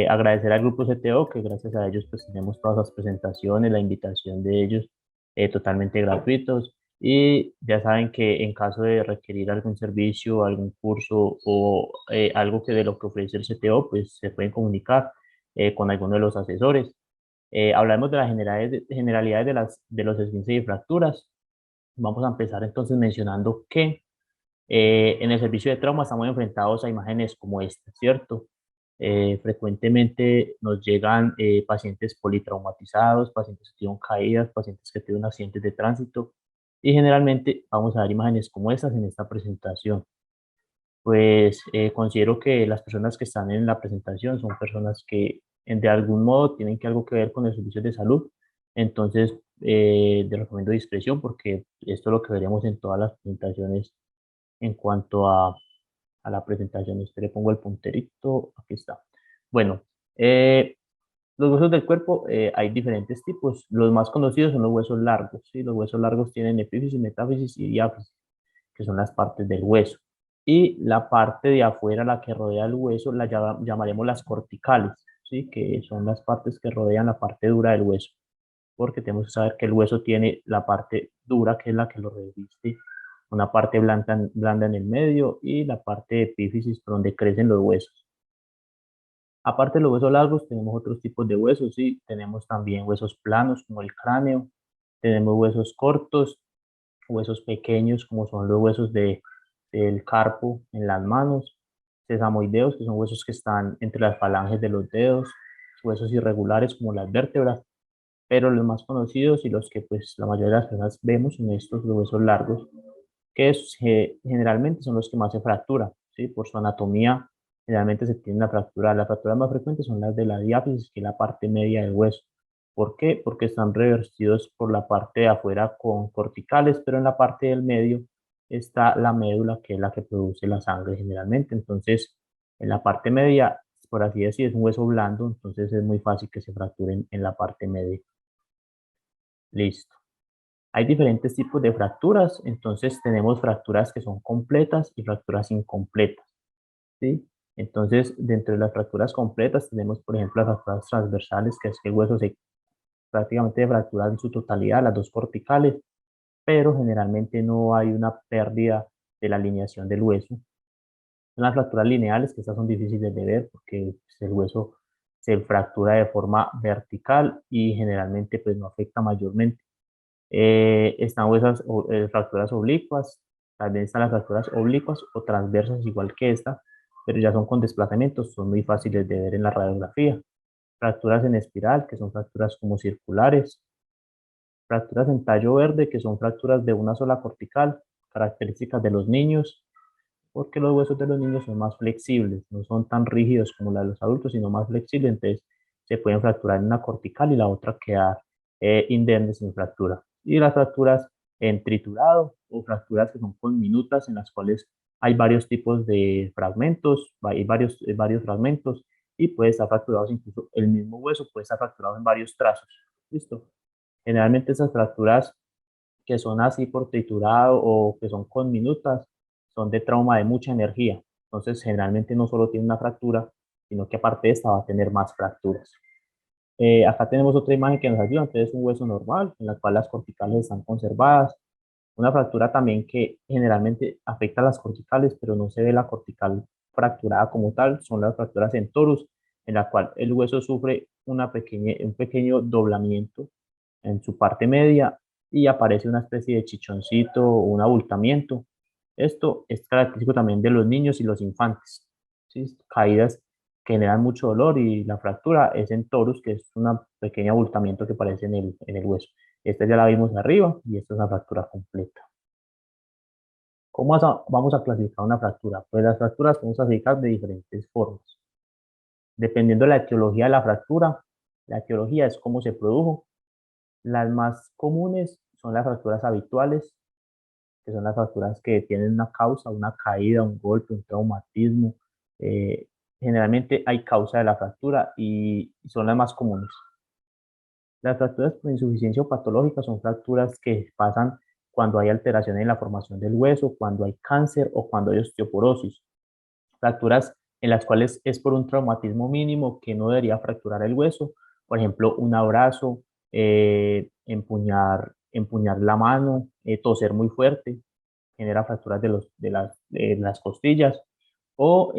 Agradecer al grupo CTO, que gracias a ellos pues tenemos todas las presentaciones, la invitación de ellos totalmente gratuitos. Y ya saben que en caso de requerir algún servicio, algún curso o algo que de lo que ofrece el CTO, pues se pueden comunicar con alguno de los asesores. Hablamos de las generalidades de los esguinces y fracturas. Vamos a empezar entonces mencionando que en el servicio de trauma estamos enfrentados a imágenes como esta, ¿cierto? Frecuentemente nos llegan pacientes politraumatizados, pacientes que tuvieron caídas, pacientes que tuvieron accidentes de tránsito y generalmente vamos a ver imágenes como estas en esta presentación. Pues considero que las personas que están en la presentación son personas que de algún modo tienen que algo que ver con el servicio de salud. Entonces, les recomiendo discreción porque esto es lo que veremos en todas las presentaciones en cuanto a la presentación. Este le pongo el punterito, aquí está. Bueno, los huesos del cuerpo hay diferentes tipos. Los más conocidos son los huesos largos. ¿Sí? Los huesos largos tienen epífisis, metáfisis y diáfisis, que son las partes del hueso. Y la parte de afuera, la que rodea el hueso, la llamaremos las corticales, ¿sí? Que son las partes que rodean la parte dura del hueso, porque tenemos que saber que el hueso tiene la parte dura, que es la que lo reviste, una parte blanda en el medio y la parte de epífisis por donde crecen los huesos. Aparte de los huesos largos, tenemos otros tipos de huesos, ¿sí? Tenemos también huesos planos como el cráneo, tenemos huesos cortos, huesos pequeños como son los huesos del carpo en las manos, sesamoideos, que son huesos que están entre las falanges de los dedos, huesos irregulares como las vértebras, pero los más conocidos y los que pues la mayoría de las personas vemos son estos los huesos largos, que generalmente son los que más se fracturan, ¿sí? Por su anatomía, generalmente se tiene una fractura. Las fracturas más frecuentes son las de la diáfisis, que es la parte media del hueso. ¿Por qué? Porque están revertidos por la parte de afuera con corticales, pero en la parte del medio está la médula, que es la que produce la sangre generalmente. Entonces, en la parte media, por así decir, es un hueso blando, entonces es muy fácil que se fracturen en la parte media. Listo. Hay diferentes tipos de fracturas, entonces tenemos fracturas que son completas y fracturas incompletas, ¿sí? Entonces, dentro de las fracturas completas tenemos, por ejemplo, las fracturas transversales, que es que el hueso se prácticamente fractura en su totalidad, las dos corticales, pero generalmente no hay una pérdida de la alineación del hueso. Son las fracturas lineales, que estas son difíciles de ver porque pues, el hueso se fractura de forma vertical y generalmente pues no afecta mayormente. Están fracturas oblicuas, también están las fracturas oblicuas o transversas igual que esta, pero ya son con desplazamientos, son muy fáciles de ver en la radiografía. Fracturas en espiral, que son fracturas como circulares. Fracturas en tallo verde, que son fracturas de una sola cortical, características de los niños, porque los huesos de los niños son más flexibles, no son tan rígidos como la de los adultos, sino más flexibles, entonces se pueden fracturar en una cortical y la otra quedar indemne sin fractura. Y las fracturas en triturado o fracturas que son conminutas, en las cuales hay varios tipos de fragmentos, hay varios fragmentos y puede estar fracturado incluso el mismo hueso, puede estar fracturado en varios trazos. ¿Listo? Generalmente esas fracturas que son así por triturado o que son conminutas, son de trauma de mucha energía. Entonces, generalmente no solo tiene una fractura, sino que aparte de esta va a tener más fracturas. Acá tenemos otra imagen que nos ayuda, entonces es un hueso normal, en la cual las corticales están conservadas. Una fractura también que generalmente afecta a las corticales, pero no se ve la cortical fracturada como tal, son las fracturas en torus, en la cual el hueso sufre un pequeño doblamiento en su parte media y aparece una especie de chichoncito o un abultamiento. Esto es característico también de los niños y los infantes. ¿Sí? Caídas que generan mucho dolor y la fractura es en torus, que es un pequeño abultamiento que aparece en el hueso. Esta ya la vimos arriba y esta es una fractura completa. ¿Cómo vamos a clasificar una fractura? Pues las fracturas podemos clasificar de diferentes formas. Dependiendo de la etiología de la etiología es cómo se produjo. Las más comunes son las fracturas habituales, que son las fracturas que tienen una causa, una caída, un golpe, un traumatismo. Eh, Generalmente hay causa de la fractura y son las más comunes. Las fracturas por insuficiencia o patológica son fracturas que pasan cuando hay alteración en la formación del hueso, cuando hay cáncer o cuando hay osteoporosis. Fracturas en las cuales es por un traumatismo mínimo que no debería fracturar el hueso. Por ejemplo, un abrazo, empuñar la mano, toser muy fuerte, genera fracturas de las costillas. O,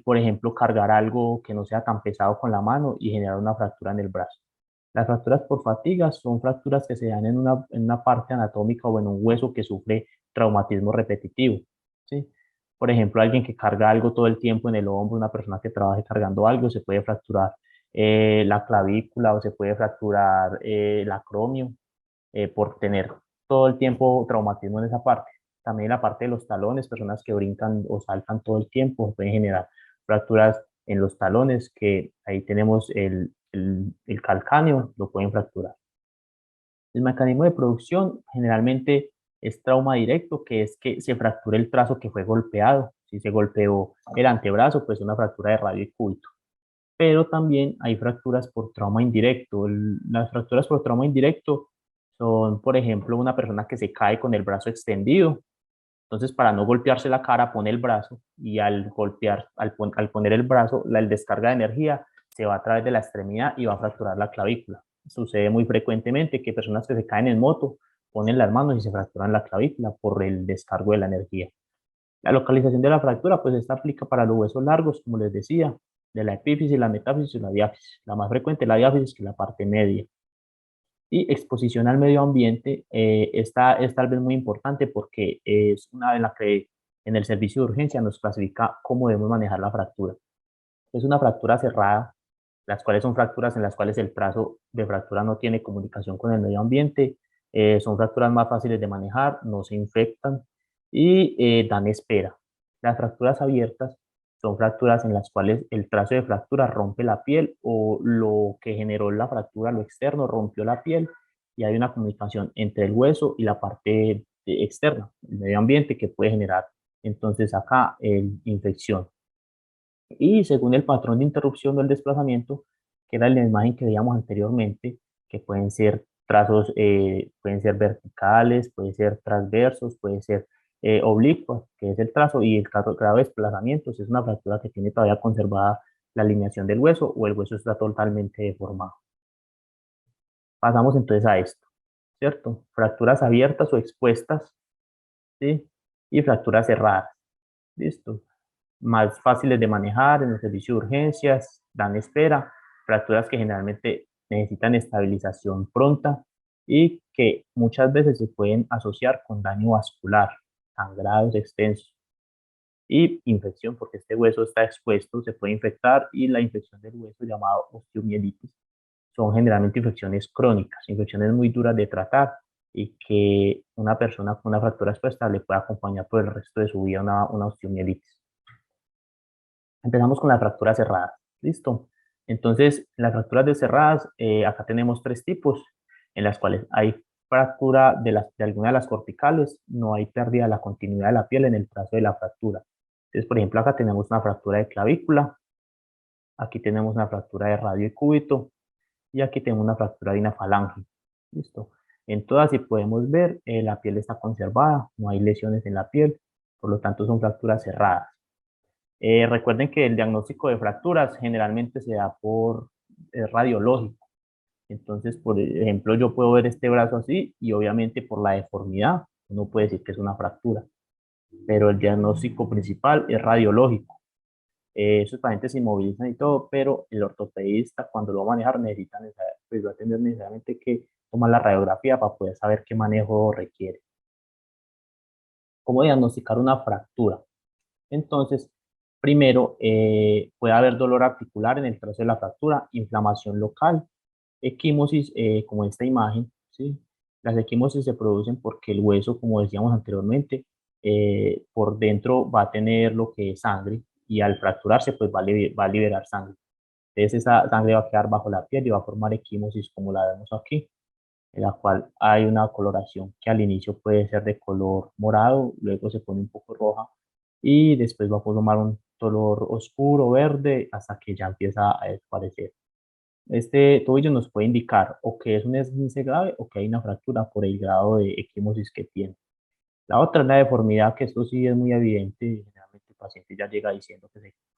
por ejemplo, cargar algo que no sea tan pesado con la mano y generar una fractura en el brazo. Las fracturas por fatiga son fracturas que se dan en una parte anatómica o en un hueso que sufre traumatismo repetitivo, ¿sí? Por ejemplo, alguien que carga algo todo el tiempo en el hombro, una persona que trabaje cargando algo, se puede fracturar la clavícula o se puede fracturar el acromio por tener todo el tiempo traumatismo en esa parte. También la parte de los talones, personas que brincan o saltan todo el tiempo pueden generar fracturas en los talones, que ahí tenemos el calcáneo, lo pueden fracturar. El mecanismo de producción generalmente es trauma directo, que es que se fracture el trazo que fue golpeado. Si se golpeó el antebrazo, pues una fractura de radio y cúbito. Pero también hay fracturas por trauma indirecto. Las fracturas por trauma indirecto son, por ejemplo, una persona que se cae con el brazo extendido. Entonces, para no golpearse la cara, pone el brazo y al poner el brazo, el descarga de energía se va a través de la extremidad y va a fracturar la clavícula. Sucede muy frecuentemente que personas que se caen en moto ponen las manos y se fracturan la clavícula por el descargo de la energía. La localización de la fractura, pues esta aplica para los huesos largos, como les decía, de la epífisis, la metáfisis y la diáfisis. La más frecuente es la diáfisis, que es la parte media. Y exposición al medio ambiente, esta es tal vez muy importante porque es una de las que en el servicio de urgencia nos clasifica cómo debemos manejar la fractura. Es una fractura cerrada, las cuales son fracturas en las cuales el trazo de fractura no tiene comunicación con el medio ambiente, son fracturas más fáciles de manejar, no se infectan y dan espera. Las fracturas abiertas son fracturas en las cuales el trazo de fractura rompe la piel o lo que generó la fractura, lo externo, rompió la piel y hay una comunicación entre el hueso y la parte externa, el medio ambiente, que puede generar entonces acá infección. Y según el patrón de interrupción del desplazamiento, que era la imagen que veíamos anteriormente, que pueden ser trazos, pueden ser verticales, pueden ser transversos, pueden ser oblicuos, que es el trazo, y el grado de desplazamiento, si es una fractura que tiene todavía conservada la alineación del hueso o el hueso está totalmente deformado. Pasamos entonces a esto, ¿cierto? Fracturas abiertas o expuestas, ¿sí? Y fracturas cerradas, ¿listo? Más fáciles de manejar en el servicio de urgencias, dan espera, fracturas que generalmente necesitan estabilización pronta y que muchas veces se pueden asociar con daño vascular, sangrados extensos y infección, porque este hueso está expuesto, se puede infectar y la infección del hueso llamado osteomielitis son generalmente infecciones crónicas, infecciones muy duras de tratar y que una persona con una fractura expuesta le puede acompañar por el resto de su vida una osteomielitis. Empezamos con las fracturas cerradas. Listo. Entonces, las fracturas de cerradas, acá tenemos tres tipos, en las cuales hay fractura de alguna de las corticales, no hay pérdida de la continuidad de la piel en el trazo de la fractura. Entonces, por ejemplo, acá tenemos una fractura de clavícula, aquí tenemos una fractura de radio y cúbito, y aquí tenemos una fractura de una falange. Listo. En todas, si podemos ver, la piel está conservada, no hay lesiones en la piel, por lo tanto son fracturas cerradas. Recuerden que el diagnóstico de fracturas generalmente se da por radiológico. Entonces, por ejemplo, yo puedo ver este brazo así y obviamente por la deformidad uno puede decir que es una fractura, pero el diagnóstico principal es radiológico. Esos pacientes se inmovilizan y todo, pero el ortopedista cuando lo va a manejar pues va a tener necesariamente que tomar la radiografía para poder saber qué manejo requiere. ¿Cómo diagnosticar una fractura? Entonces, primero, puede haber dolor articular en el trazo de la fractura, inflamación local, equimosis, como esta imagen, ¿sí? Las equimosis se producen porque el hueso, como decíamos anteriormente, por dentro va a tener lo que es sangre y al fracturarse, pues va a liberar sangre. Entonces, esa sangre va a quedar bajo la piel y va a formar equimosis, como la vemos aquí, en la cual hay una coloración que al inicio puede ser de color morado, luego se pone un poco roja y después va a formar un color oscuro, verde, hasta que ya empieza a desaparecer. Este tobillo nos puede indicar o que es un esguince grave o que hay una fractura por el grado de equimosis que tiene. La otra es la deformidad, que esto sí es muy evidente, generalmente el paciente ya llega diciendo que se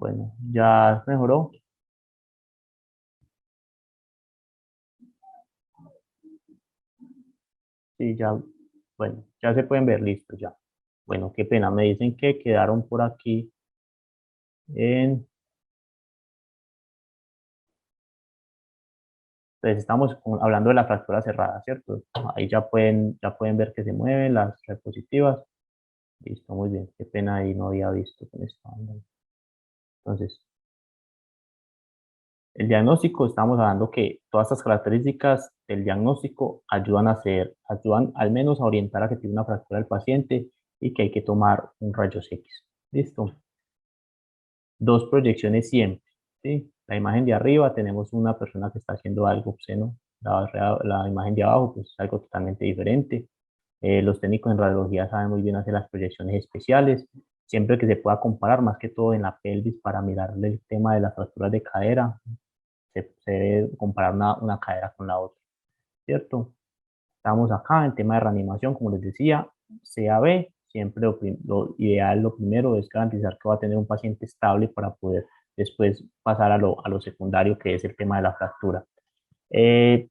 Bueno, ya mejoró. Sí, ya, bueno, ya se pueden ver, listo, ya. Bueno, qué pena, me dicen que quedaron por aquí en, pues estamos hablando de la fractura cerrada, ¿cierto? Ahí ya pueden ver que se mueven las diapositivas. Listo, muy bien, qué pena ahí no había visto que me estaban dando. Entonces, el diagnóstico, estamos hablando que todas estas características del diagnóstico ayudan al menos a orientar a que tiene una fractura del paciente y que hay que tomar un rayos X. Listo. Dos proyecciones siempre, ¿sí? La imagen de arriba tenemos una persona que está haciendo algo obsceno, la imagen de abajo pues es algo totalmente diferente. Los técnicos en radiología saben muy bien hacer las proyecciones especiales, siempre que se pueda comparar, más que todo en la pelvis para mirarle el tema de las fracturas de cadera, se debe comparar una cadera con la otra, ¿cierto? Estamos acá en tema de reanimación, como les decía, CAB, siempre lo ideal, lo primero es garantizar que va a tener un paciente estable para poder después pasar a lo secundario, que es el tema de la fractura. Eh,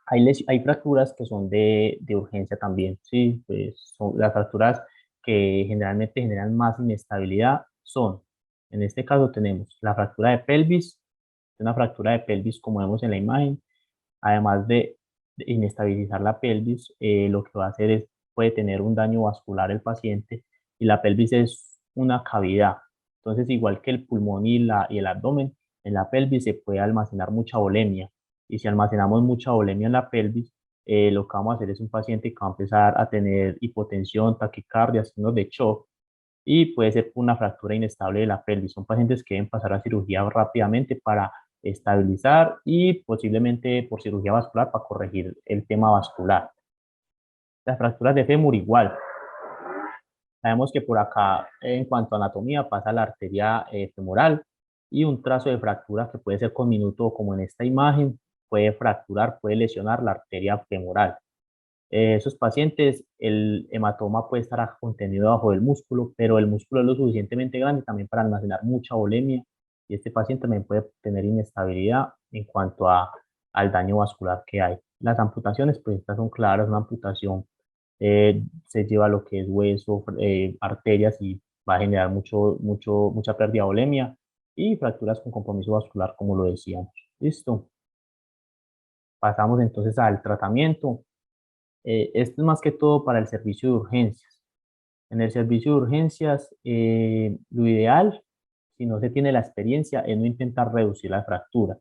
hay fracturas que son de urgencia también, sí, pues son las fracturas que generalmente generan más inestabilidad son, en este caso tenemos la fractura de pelvis, una fractura de pelvis como vemos en la imagen, además de inestabilizar la pelvis, lo que va a hacer es, puede tener un daño vascular el paciente y la pelvis es una cavidad. Entonces, igual que el pulmón y el abdomen, en la pelvis se puede almacenar mucha volemia. Y si almacenamos mucha volemia en la pelvis, lo que vamos a hacer es un paciente que va a empezar a tener hipotensión, taquicardia, signos de shock, y puede ser una fractura inestable de la pelvis. Son pacientes que deben pasar a cirugía rápidamente para estabilizar y posiblemente por cirugía vascular para corregir el tema vascular. Las fracturas de fémur igual. Sabemos que por acá, en cuanto a anatomía, pasa la arteria femoral y un trazo de fractura que puede ser con minuto, como en esta imagen, puede fracturar, puede lesionar la arteria femoral. Esos pacientes, el hematoma puede estar contenido bajo el músculo, pero el músculo es lo suficientemente grande también para almacenar mucha volemia y este paciente también puede tener inestabilidad en cuanto al daño vascular que hay. Las amputaciones, pues estas son claras, una amputación se lleva lo que es hueso, arterias y va a generar mucha pérdida de volemia y fracturas con compromiso vascular, como lo decíamos. Listo. Pasamos entonces al tratamiento. Esto es más que todo para el servicio de urgencias. En el servicio de urgencias, lo ideal, si no se tiene la experiencia, es no intentar reducir la fractura,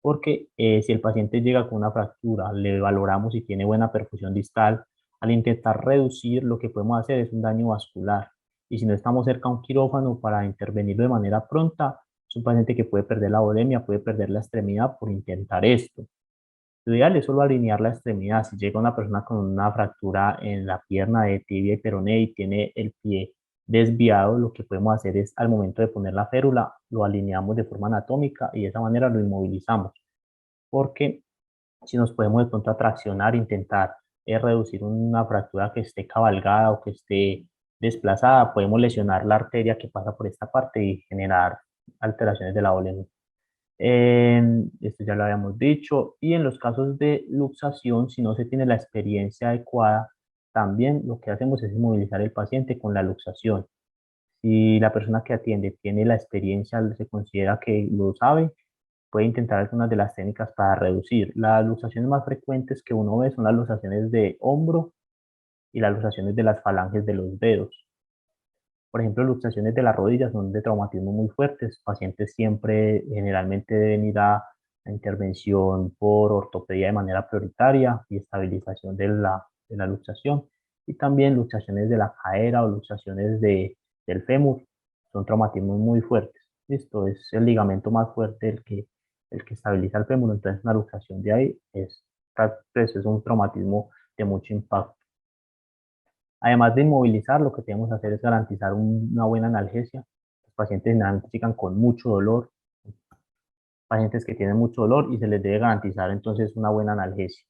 porque si el paciente llega con una fractura, le valoramos si tiene buena perfusión distal, al intentar reducir, lo que podemos hacer es un daño vascular. Y si no estamos cerca a un quirófano para intervenirlo de manera pronta, es un paciente que puede perder la volemia, puede perder la extremidad por intentar esto. Lo ideal es solo alinear la extremidad. Si llega una persona con una fractura en la pierna de tibia y peroné y tiene el pie desviado, lo que podemos hacer es al momento de poner la férula, lo alineamos de forma anatómica y de esa manera lo inmovilizamos. Porque si nos podemos de pronto traccionar, intentar reducir una fractura que esté cabalgada o que esté desplazada, podemos lesionar la arteria que pasa por esta parte y generar alteraciones de la volemia. Esto ya lo habíamos dicho. Y en los casos de luxación, si no se tiene la experiencia adecuada, también lo que hacemos es inmovilizar el paciente con la luxación. Si la persona que atiende tiene la experiencia, se considera que lo sabe, puede intentar algunas de las técnicas para reducir. Las luxaciones más frecuentes que uno ve son las luxaciones de hombro y las luxaciones de las falanges de los dedos. Por ejemplo, luxaciones de las rodillas son de traumatismo muy fuertes. Pacientes siempre generalmente deben ir a intervención por ortopedia de manera prioritaria y estabilización de la luxación. Y también luxaciones de la cadera o luxaciones del fémur son traumatismos muy fuertes. Esto es el ligamento más fuerte el que estabiliza el fémur. Entonces, una luxación de ahí es un traumatismo de mucho impacto. Además de inmovilizar, lo que tenemos que hacer es garantizar una buena analgesia. Los pacientes generalmente llegan con mucho dolor, pacientes que tienen mucho dolor y se les debe garantizar entonces una buena analgesia.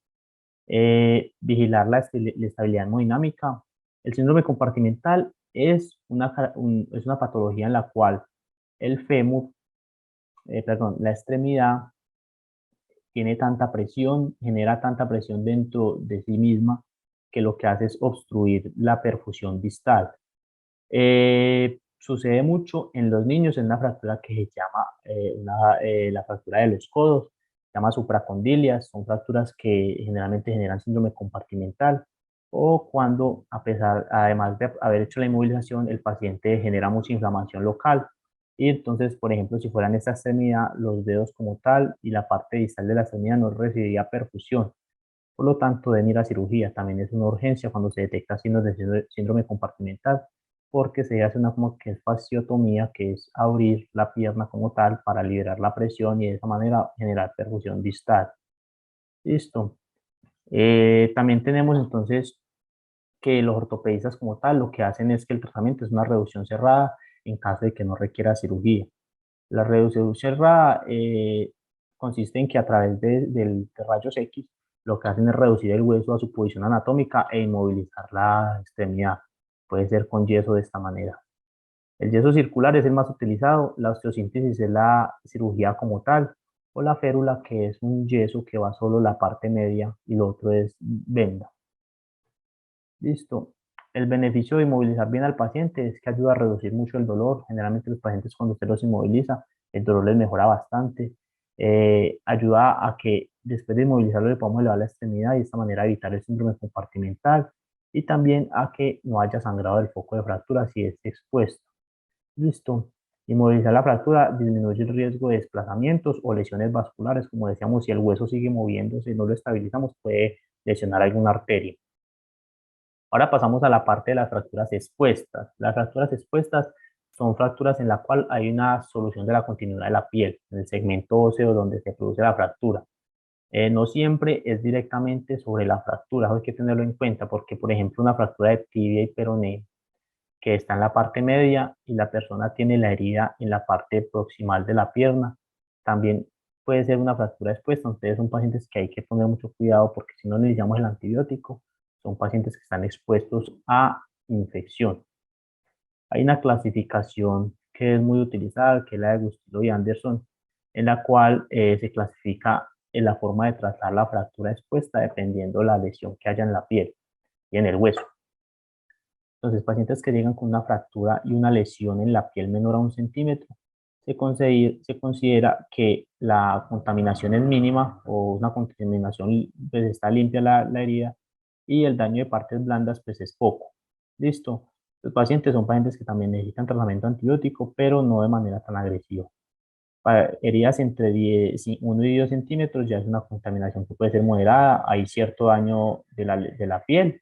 Vigilar la estabilidad hemodinámica. El síndrome compartimental es una patología en la cual el fémur, perdón, la extremidad tiene tanta presión, genera tanta presión dentro de sí misma que lo que hace es obstruir la perfusión distal. Sucede mucho en los niños en una fractura que se llama la fractura de los codos, se llama supracondilias, son fracturas que generalmente generan síndrome compartimental o cuando, además de haber hecho la inmovilización, el paciente genera mucha inflamación local. Y entonces, por ejemplo, si fuera en esta extremidad, los dedos como tal y la parte distal de la extremidad no recibiría perfusión. Por lo tanto, deben ir a cirugía. También es una urgencia cuando se detecta signos de síndrome compartimental, porque se hace una como que es fasciotomía, que es abrir la pierna como tal para liberar la presión y de esa manera generar perfusión distal. Listo. También tenemos entonces que los ortopedistas como tal lo que hacen es que el tratamiento es una reducción cerrada en caso de que no requiera cirugía. La reducción cerrada consiste en que a través de rayos X lo que hacen es reducir el hueso a su posición anatómica e inmovilizar la extremidad. Puede ser con yeso de esta manera. El yeso circular es el más utilizado, la osteosíntesis es la cirugía como tal, o la férula que es un yeso que va solo la parte media y lo otro es venda. Listo. El beneficio de inmovilizar bien al paciente es que ayuda a reducir mucho el dolor. Generalmente los pacientes cuando usted los inmoviliza, el dolor les mejora bastante. Ayuda a que después de inmovilizarlo le podamos elevar la extremidad y de esta manera evitar el síndrome compartimental y también a que no haya sangrado del foco de fractura si es expuesto. Listo. Inmovilizar la fractura disminuye el riesgo de desplazamientos o lesiones vasculares. Como decíamos, si el hueso sigue moviéndose y no lo estabilizamos, puede lesionar alguna arteria. Ahora pasamos a la parte de las fracturas expuestas. Las fracturas expuestas son fracturas en la cual hay una solución de la continuidad de la piel, en el segmento óseo donde se produce la fractura. No siempre es directamente sobre la fractura, eso hay que tenerlo en cuenta, porque por ejemplo una fractura de tibia y peroné que está en la parte media y la persona tiene la herida en la parte proximal de la pierna, también puede ser una fractura expuesta. Entonces son pacientes que hay que poner mucho cuidado porque si no necesitamos el antibiótico, son pacientes que están expuestos a infección. Hay una clasificación que es muy utilizada, que es la de Gustilo y Anderson, en la cual se clasifica en la forma de tratar la fractura expuesta dependiendo la lesión que haya en la piel y en el hueso. Entonces, pacientes que llegan con una fractura y una lesión en la piel menor a 1 centímetro, se considera que la contaminación es mínima o una contaminación, pues está limpia la herida y el daño de partes blandas pues es poco. Listo. Los pacientes son pacientes que también necesitan tratamiento antibiótico, pero no de manera tan agresiva. Para heridas entre 1 y 2 centímetros ya es una contaminación que puede ser moderada, hay cierto daño de la piel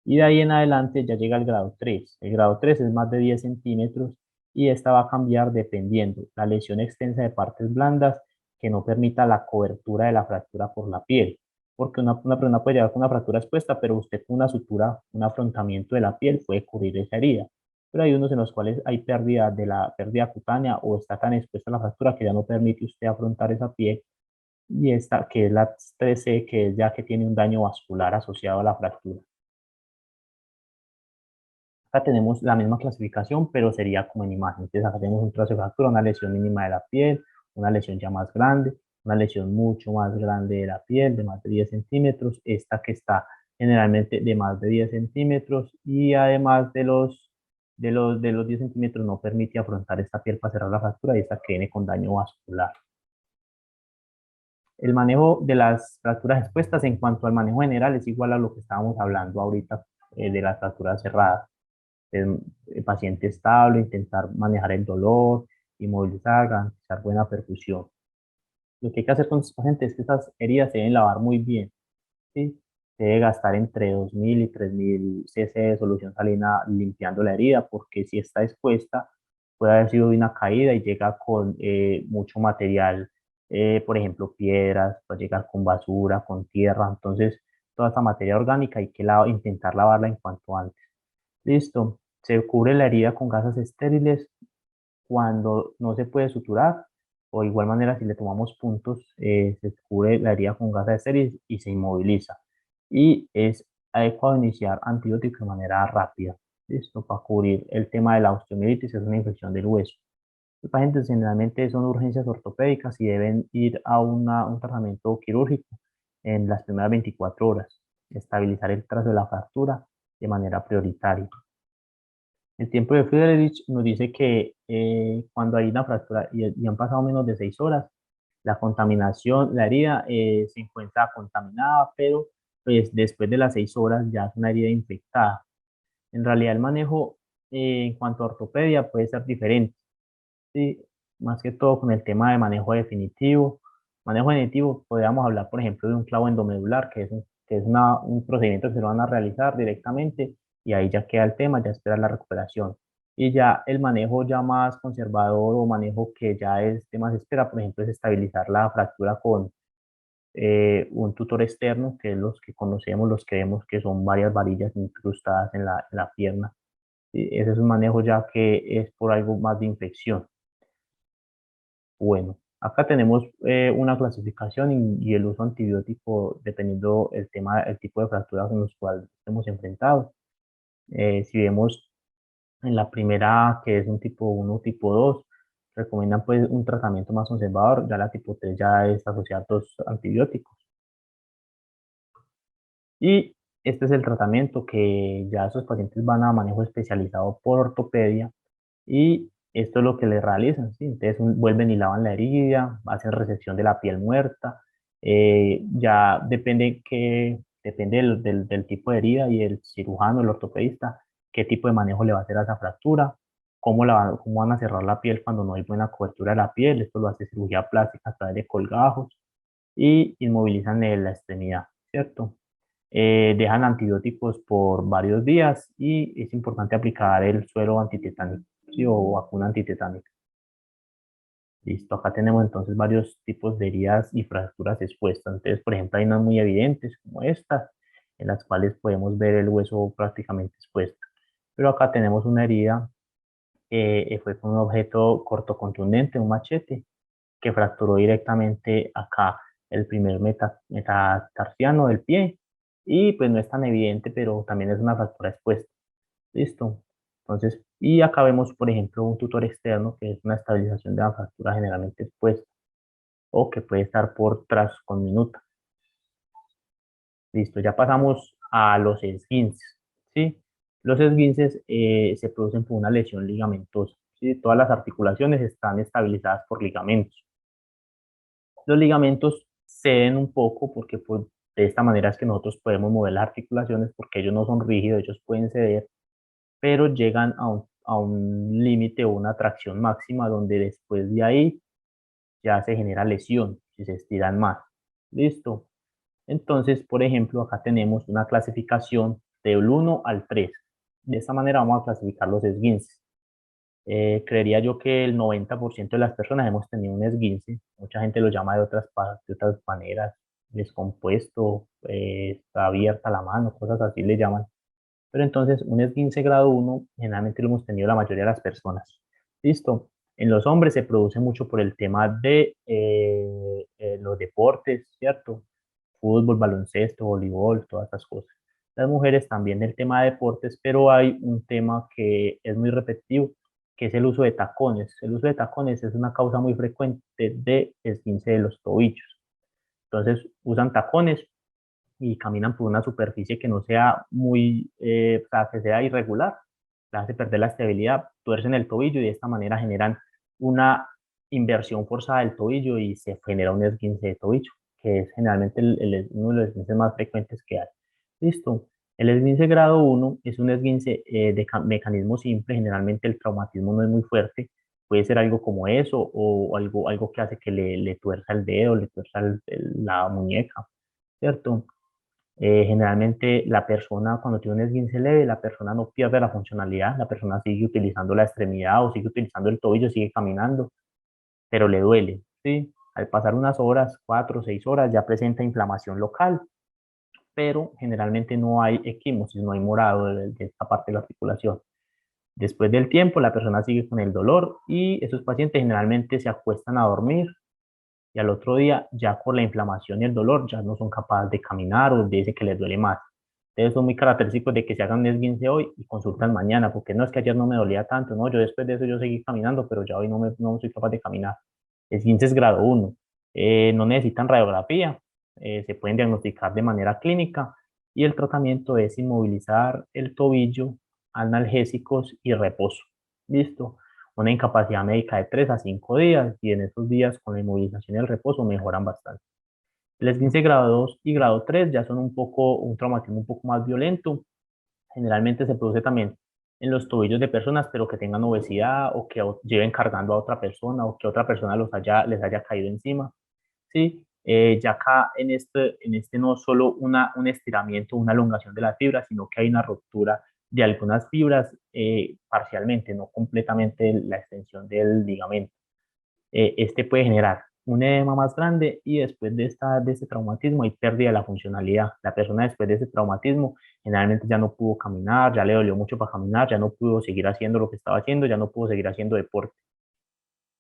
y de ahí en adelante ya llega el grado 3. El grado 3 es más de 10 centímetros y esta va a cambiar dependiendo la lesión extensa de partes blandas que no permita la cobertura de la fractura por la piel. Porque una persona puede llegar con una fractura expuesta, pero usted con una sutura, un afrontamiento de la piel puede cubrir esa herida, pero hay unos en los cuales hay pérdida de la pérdida cutánea o está tan expuesta la fractura que ya no permite usted afrontar esa piel y esta que es la 3C, que es ya que tiene un daño vascular asociado a la fractura. Acá tenemos la misma clasificación, pero sería como en imagen. Entonces acá tenemos un trazo de fractura, una lesión mínima de la piel, una lesión ya más grande, una lesión mucho más grande de la piel, de más de 10 centímetros, esta que está generalmente de más de 10 centímetros y además de los 10 centímetros no permite afrontar esta piel para cerrar la fractura y esta que viene con daño vascular. El manejo de las fracturas expuestas en cuanto al manejo general es igual a lo que estábamos hablando ahorita de las fracturas cerradas. El paciente estable, intentar manejar el dolor, inmovilizar, garantizar buena perfusión. Lo que hay que hacer con estos pacientes es que estas heridas se deben lavar muy bien, ¿sí? Se debe gastar entre 2.000 y 3.000 cc de solución salina limpiando la herida, porque si está expuesta, puede haber sido de una caída y llega con mucho material, por ejemplo, piedras, puede llegar con basura, con tierra, entonces toda esta materia orgánica hay que intentar lavarla en cuanto antes. Listo. Se cubre la herida con gasas estériles cuando no se puede suturar, o de igual manera si le tomamos puntos, se cubre la herida con gasas estériles y se inmoviliza. Y es adecuado iniciar antibiótico de manera rápida. Listo, para cubrir el tema de la osteomielitis, es una infección del hueso. Los pacientes generalmente son urgencias ortopédicas y deben ir a un tratamiento quirúrgico en las primeras 24 horas, estabilizar el trazo de la fractura de manera prioritaria. El tiempo de Friedrich nos dice que cuando hay una fractura y han pasado menos de 6 horas, la contaminación, la herida se encuentra contaminada, pero pues después de las 6 horas ya es una herida infectada. En realidad el manejo en cuanto a ortopedia puede ser diferente, ¿sí? Más que todo con el tema de manejo definitivo. Manejo definitivo, podríamos hablar, por ejemplo, de un clavo endomedular, un procedimiento que se lo van a realizar directamente y ahí ya queda el tema, ya espera la recuperación. Y ya el manejo ya más conservador o manejo que ya es de más espera, por ejemplo, es estabilizar la fractura con un tutor externo, que es los que conocemos, los que vemos que son varias varillas incrustadas en la pierna. Y ese es un manejo ya que es por algo más de infección. Bueno, acá tenemos una clasificación y el uso antibiótico dependiendo el tipo de fracturas en los cuales hemos enfrentado. Si vemos en la primera, que es un tipo 1, tipo 2, recomiendan pues un tratamiento más conservador, ya la tipo 3 ya es asociar dos antibióticos. Y este es el tratamiento que ya esos pacientes van a manejo especializado por ortopedia y esto es lo que le realizan, ¿sí? Entonces vuelven y lavan la herida, hacen resección de la piel muerta, ya depende del tipo de herida y el cirujano, el ortopedista, qué tipo de manejo le va a hacer a esa fractura, cómo van a cerrar la piel cuando no hay buena cobertura de la piel, esto lo hace cirugía plástica a través de colgajos y inmovilizan la extremidad, ¿cierto? Dejan antibióticos por varios días y es importante aplicar el suero antitetánico, ¿sí? O vacuna antitetánica. Listo, acá tenemos entonces varios tipos de heridas y fracturas expuestas. Entonces, por ejemplo, hay unas muy evidentes como estas, en las cuales podemos ver el hueso prácticamente expuesto. Pero acá tenemos una herida que fue con un objeto corto contundente, un machete, que fracturó directamente acá el primer metatarsiano del pie y pues no es tan evidente, pero también es una fractura expuesta. Listo. Entonces, y acá vemos, por ejemplo, un tutor externo que es una estabilización de la fractura generalmente expuesta o que puede estar por tras con minuta. Listo, ya pasamos a los esguinces, ¿sí? Los esguinces se producen por una lesión ligamentosa, ¿sí? Todas las articulaciones están estabilizadas por ligamentos. Los ligamentos ceden un poco porque pues, de esta manera es que nosotros podemos mover las articulaciones porque ellos no son rígidos, ellos pueden ceder, pero llegan a un límite o una tracción máxima donde después de ahí ya se genera lesión si se estiran más. ¿Listo? Entonces, por ejemplo, acá tenemos una clasificación del 1 al 3. De esta manera vamos a clasificar los esguinces. Creería yo que el 90% de las personas hemos tenido un esguince. Mucha gente lo llama de otras maneras, descompuesto, está abierta la mano, cosas así le llaman. Pero entonces, un esguince grado 1 generalmente lo hemos tenido la mayoría de las personas. ¿Listo? En los hombres se produce mucho por el tema de los deportes, ¿cierto? Fútbol, baloncesto, voleibol, todas estas cosas. Las mujeres también el tema de deportes, pero hay un tema que es muy repetitivo, que es el uso de tacones. El uso de tacones es una causa muy frecuente de esguince de los tobillos. Entonces usan tacones y caminan por una superficie que no sea o sea, que sea irregular, les hace perder la estabilidad, tuercen el tobillo y de esta manera generan una inversión forzada del tobillo y se genera un esguince de tobillo, que es generalmente uno de los esguinces más frecuentes que hay. Listo. El esguince grado 1 es un esguince de mecanismo simple, generalmente el traumatismo no es muy fuerte, puede ser algo como eso o algo que hace que le tuerza el dedo, le tuerza la muñeca, ¿cierto? Generalmente la persona cuando tiene un esguince leve, la persona no pierde la funcionalidad, la persona sigue utilizando la extremidad o sigue utilizando el tobillo, sigue caminando, pero le duele, ¿sí? Al pasar unas horas, 4 o 6 horas, ya presenta inflamación local, pero generalmente no hay equimosis, no hay morado de esta parte de la articulación. Después del tiempo, la persona sigue con el dolor y esos pacientes generalmente se acuestan a dormir y al otro día ya por la inflamación y el dolor ya no son capaces de caminar o dice que les duele más. Entonces son muy característicos de que se hagan un esguince hoy y consultan mañana, porque no es que ayer no me dolía tanto, no, yo después de eso yo seguí caminando, pero ya hoy no soy capaz de caminar. Esguinces grado 1, no necesitan radiografía, se pueden diagnosticar de manera clínica y el tratamiento es inmovilizar el tobillo, analgésicos y reposo. ¿Listo? Una incapacidad médica de 3 a 5 días y en esos días con la inmovilización y el reposo mejoran bastante. El esguince grado 2 y grado 3 ya son un traumatismo un poco más violento. Generalmente se produce también en los tobillos de personas, pero que tengan obesidad o que lleven cargando a otra persona o que otra persona les haya caído encima. ¿Sí? Ya acá en este no solo un estiramiento, una elongación de las fibras, sino que hay una ruptura de algunas fibras parcialmente, no completamente la extensión del ligamento. Este puede generar un edema más grande y después de este traumatismo hay pérdida de la funcionalidad. La persona después de ese traumatismo generalmente ya no pudo caminar, ya le dolió mucho para caminar, ya no pudo seguir haciendo lo que estaba haciendo, ya no pudo seguir haciendo deporte.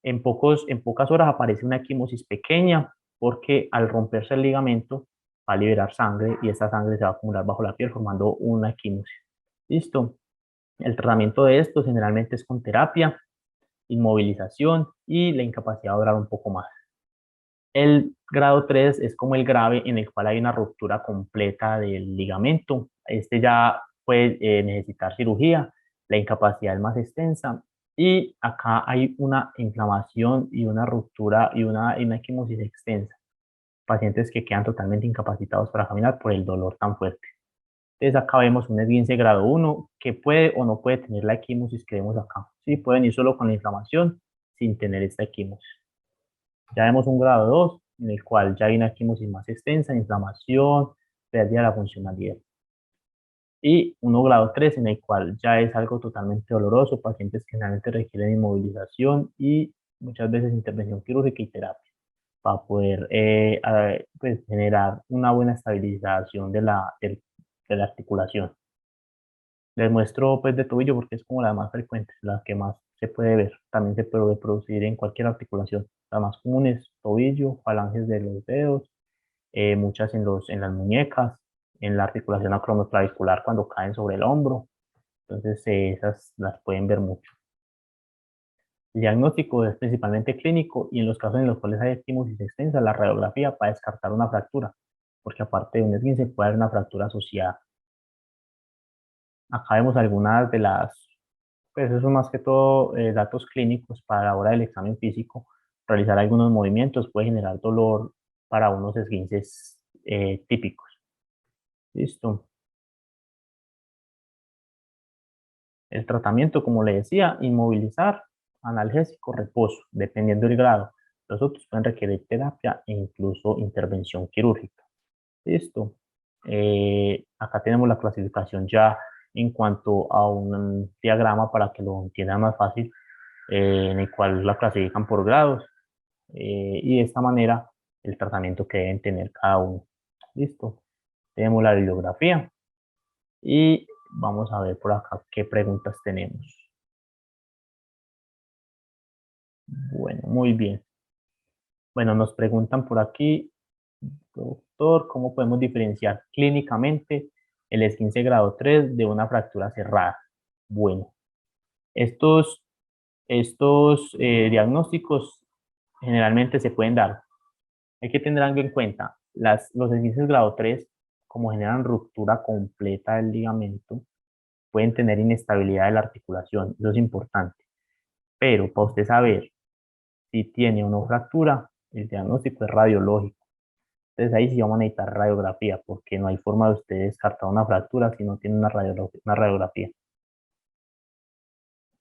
En pocas horas aparece una equimosis pequeña porque al romperse el ligamento va a liberar sangre y esa sangre se va a acumular bajo la piel formando una equimosis. ¿Listo? El tratamiento de esto generalmente es con terapia, inmovilización y la incapacidad va a durar un poco más. El grado 3 es como el grave en el cual hay una ruptura completa del ligamento. Este ya puede necesitar cirugía, la incapacidad es más extensa y acá hay una inflamación y una ruptura y una equimosis extensa. Pacientes que quedan totalmente incapacitados para caminar por el dolor tan fuerte. Entonces acá vemos un esguince grado 1 que puede o no puede tener la equimosis que vemos acá. Sí, pueden ir solo con la inflamación sin tener esta equimosis. Ya vemos un grado 2 en el cual ya hay una equimosis más extensa, inflamación, pérdida de la funcionalidad. Y uno grado 3 en el cual ya es algo totalmente doloroso, pacientes que generalmente requieren inmovilización y muchas veces intervención quirúrgica y terapia para poder pues, generar una buena estabilización de la articulación. Les muestro pues de tobillo porque es como la más frecuente, la que más se puede ver. También se puede producir en cualquier articulación. La más común es tobillo, falanges de los dedos, muchas en las muñecas, en la articulación acromioclavicular cuando caen sobre el hombro. Entonces esas las pueden ver mucho. El diagnóstico es principalmente clínico y en los casos en los cuales hay equimosis extensa, la radiografía para descartar una fractura, porque aparte de un esguince puede haber una fractura asociada. Acá vemos algunas de pues eso más que todo datos clínicos para la hora del examen físico. Realizar algunos movimientos puede generar dolor para unos esguinces típicos. Listo. El tratamiento, como le decía, inmovilizar, analgésico, reposo, dependiendo del grado. Los otros pueden requerir terapia e incluso intervención quirúrgica. Listo. Acá tenemos la clasificación ya en cuanto a un diagrama para que lo entiendan más fácil, en el cual la clasifican por grados y de esta manera el tratamiento que deben tener cada uno. Listo. Tenemos la bibliografía y vamos a ver por acá qué preguntas tenemos. Bueno, muy bien. Bueno, nos preguntan por aquí, doctor, ¿cómo podemos diferenciar clínicamente el esguince grado 3 de una fractura cerrada? Bueno, estos, estos diagnósticos generalmente se pueden dar. Hay que tener algo en cuenta. Los esguinces grado 3, como generan ruptura completa del ligamento, pueden tener inestabilidad de la articulación. Eso es importante. Pero para usted saber si tiene o no fractura, el diagnóstico es radiológico. Entonces ahí sí vamos a necesitar radiografía, porque no hay forma de usted descartar una fractura si no tiene una radiografía.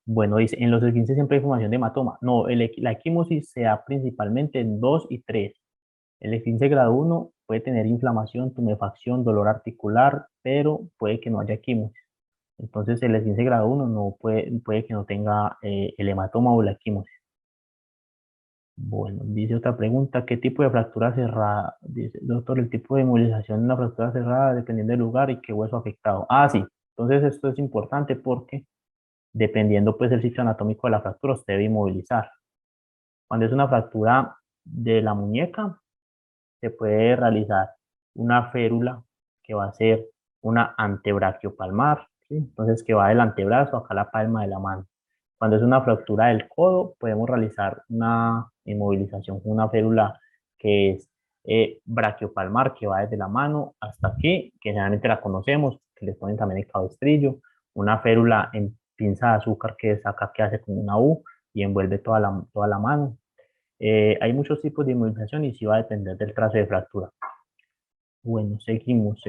Bueno, dice, en los esguinces siempre hay formación de hematoma. No, la equimosis se da principalmente en 2 y 3. El esguince grado 1 puede tener inflamación, tumefacción, dolor articular, pero puede que no haya equimosis. Entonces el esguince grado 1 no puede que no tenga el hematoma o la equimosis. Bueno, dice otra pregunta, ¿qué tipo de fractura cerrada? Dice, doctor, el tipo de inmovilización de una fractura cerrada dependiendo del lugar y qué hueso afectado. Ah, sí. Entonces esto es importante porque dependiendo pues del sitio anatómico de la fractura, usted debe inmovilizar. Cuando es una fractura de la muñeca, se puede realizar una férula que va a ser una antebraquiopalmar, ¿sí? Entonces que va del antebrazo acá a la palma de la mano. Cuando es una fractura del codo, podemos realizar una inmovilización con una férula que es braquiopalmar, que va desde la mano hasta aquí, que generalmente la conocemos, que le ponen también el cabestrillo, una férula en pinza de azúcar que es acá que hace como una U y envuelve toda la mano. Hay muchos tipos de inmovilización y sí va a depender del trazo de fractura. Bueno, seguimos.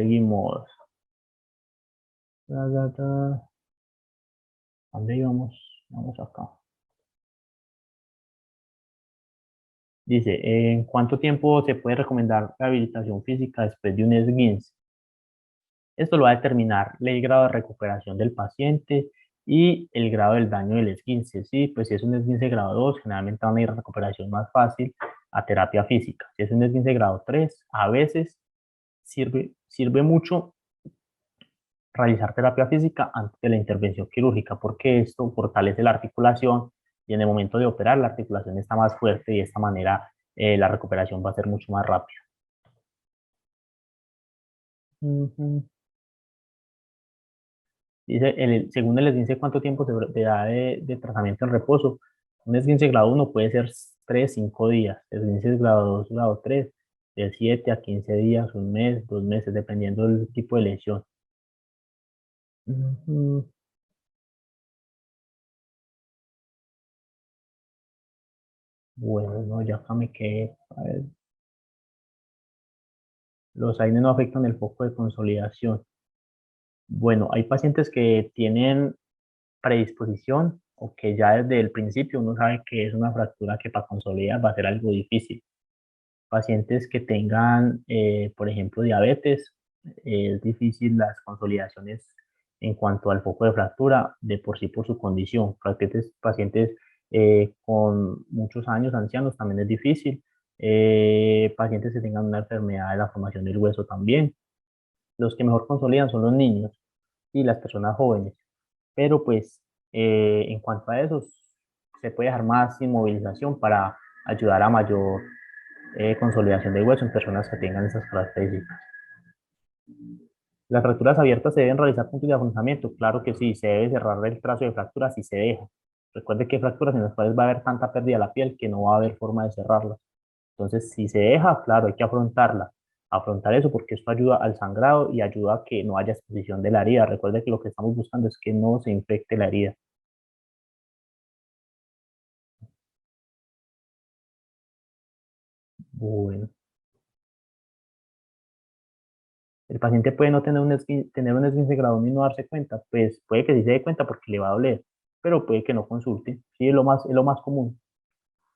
¿Dónde íbamos? Vamos acá. Dice, ¿en cuánto tiempo se puede recomendar rehabilitación física después de un esguince? Esto lo va a determinar el grado de recuperación del paciente y el grado del daño del esguince. Sí, pues si es un esguince grado 2, generalmente van a ir a recuperación más fácil a terapia física. Si es un esguince grado 3, a veces sirve mucho realizar terapia física antes de la intervención quirúrgica, porque esto fortalece la articulación y en el momento de operar la articulación está más fuerte y de esta manera la recuperación va a ser mucho más rápida. Ujú. Dice, según el esguince, ¿cuánto tiempo se da de tratamiento en reposo? Un esguince grado 1 puede ser 3, 5 días. Esguinces grado 2, grado 3, de 7 a 15 días, un mes, 2 meses, dependiendo del tipo de lesión. Ujú. Bueno, no, ya acá me quedé. A ver, los AINE no afectan el foco de consolidación. Bueno, hay pacientes que tienen predisposición o que ya desde el principio uno sabe que es una fractura que para consolidar va a ser algo difícil. Pacientes que tengan, por ejemplo, diabetes, es difícil las consolidaciones en cuanto al foco de fractura de por sí por su condición. Pacientes con muchos años, ancianos, también es difícil. Pacientes que tengan una enfermedad de la formación del hueso también. Los que mejor consolidan son los niños y las personas jóvenes. Pero pues en cuanto a eso, se puede dejar más inmovilización para ayudar a mayor consolidación del hueso en personas que tengan esas características. Las fracturas abiertas se deben realizar puntos de afrontamiento. Claro que sí, se debe cerrar el trazo de fractura si se deja. Recuerde que hay fracturas en las cuales va a haber tanta pérdida de la piel que no va a haber forma de cerrarlas. Entonces, si se deja, claro, hay que afrontarla. Afrontar eso porque esto ayuda al sangrado y ayuda a que no haya exposición de la herida. Recuerde que lo que estamos buscando es que no se infecte la herida. Bueno, el paciente puede no tener tener un esguince grado 1 y no darse cuenta. Pues puede que sí se dé cuenta porque le va a doler, pero puede que no consulte. Sí, es lo más común,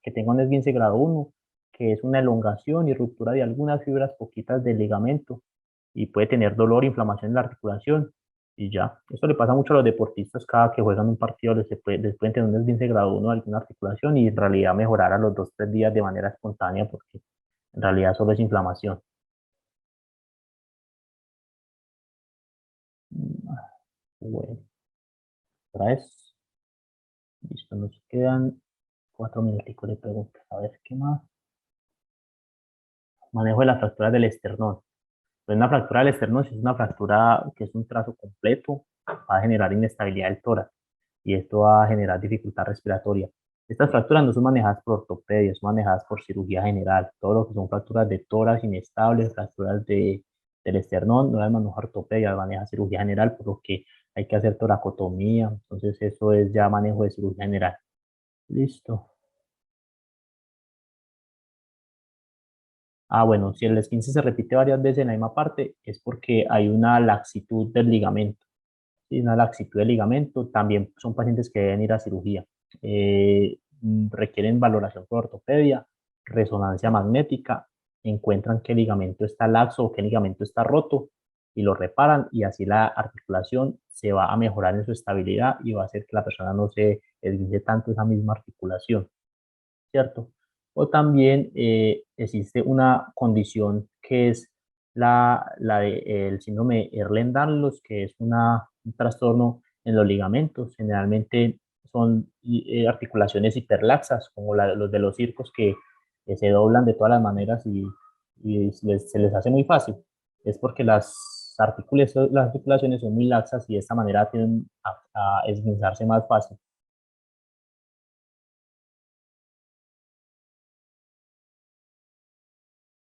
que tenga un esguince grado 1, que es una elongación y ruptura de algunas fibras poquitas del ligamento y puede tener dolor, inflamación en la articulación y ya. Esto le pasa mucho a los deportistas cada que juegan un partido, les pueden tener un esguince grado 1 de alguna articulación y en realidad mejorar a los 2, 3 días de manera espontánea porque en realidad solo es inflamación. Bueno, otra vez, listo, nos quedan 4 minuticos de preguntas. A ver, ¿qué más? Manejo de las fracturas del esternón. Pues una fractura del esternón si es una fractura que es un trazo completo, va a generar inestabilidad del tórax y esto va a generar dificultad respiratoria. Estas fracturas no son manejadas por ortopedia, son manejadas por cirugía general. Todo lo que son fracturas de tórax inestables, fracturas del esternón, no las maneja ortopedia, las maneja cirugía general, por lo que hay que hacer toracotomía. Entonces eso es ya manejo de cirugía general. Listo. Ah, bueno, si el esguince se repite varias veces en la misma parte, es porque hay una laxitud del ligamento. Sí, una laxitud del ligamento. También son pacientes que deben ir a cirugía. Requieren valoración por ortopedia, resonancia magnética, encuentran qué ligamento está laxo o qué ligamento está roto y lo reparan y así la articulación se va a mejorar en su estabilidad y va a hacer que la persona no se esguince tanto esa misma articulación. ¿Cierto? O también existe una condición que es la de el síndrome Ehlers-Danlos, que es un trastorno en los ligamentos. Generalmente son articulaciones hiperlaxas, como los de los circos que se doblan de todas las maneras y se les hace muy fácil. Es porque las las articulaciones son muy laxas y de esta manera tienden a esguinzarse más fácil.